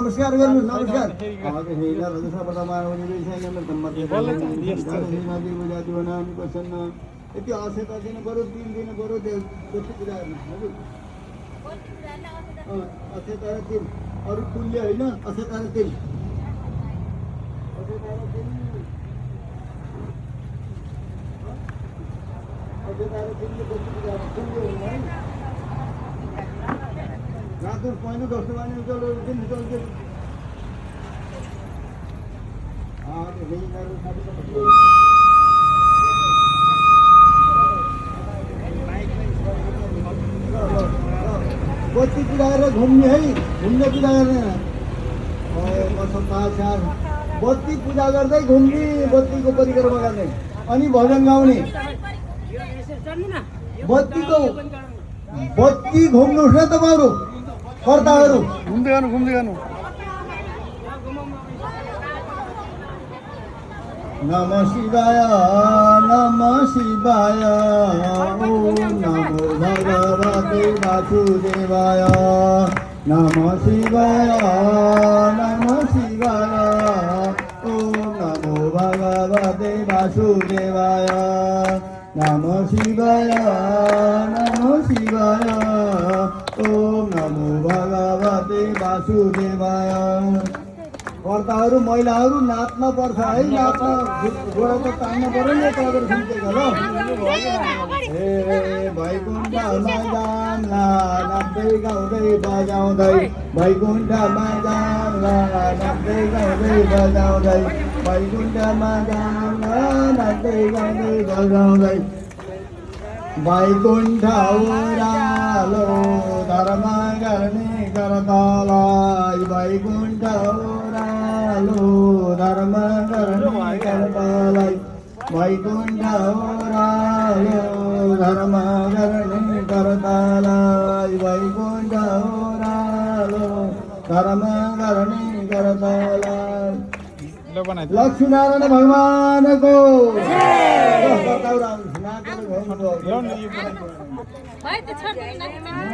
नमस्कार गर्नु नमस्कार हजुर हेला रजस पदमानवनी विषय नम्बर नम्बर बुझाति बनाउनु पर्छन् यति असेता दिन बरु 3 दिन बरु त्यति कुरा हजुर असेता 3 अरु तुल्य हैन असेता 3 रातों पानी दोस्तों वाले निकल दिन निकल के आज नहीं करो सारी तो बत्ती पिलाएर घुम्ने है घुम्ने पिलाएर और मसपाचार बत्ती पूजा गर्दै घुम्ने बत्तीको परिक्रमा गर्ने अनि भजन गाउने बत्ती घुम्नुहोस् न तपाईहरु कर्ताहरु घुम्दै गर्नु नमः शिवाय ओम नमो भगवते वासुदेवाय नमः शिवाय ओम नमो भगवते वासुदेवाय नमः शिवाय ओम नमो भगवते वासुदेवाय कर्ताहरु महिलाहरु नाच्न पर्छ है नाच्न गोडा त तान्न पर्यो नि यता गरेर सुन्दै ल ए वैकुण्ठमा जान्ला नाच्दै गाउँदै बजाउँदै वैकुण्ठमा जान्ला नाच्दै गाउँदै बजाउँदै वैकुण्ठमा जान्ला नाच्दै गाउँदै बजाउँदै वैकुण्ठ ओरालो धर्म गर्ने कर्तालाई वैकुण्ठ ओरालो धर्म गर्ने कर्तालाई वैकुण्ठ ओरालो धर्म गर्ने कर्तालाई वैकुण्ठ ओरालो धर्म गर्ने कर्तालाई लक्ष्मीनारायण भगवानको जय।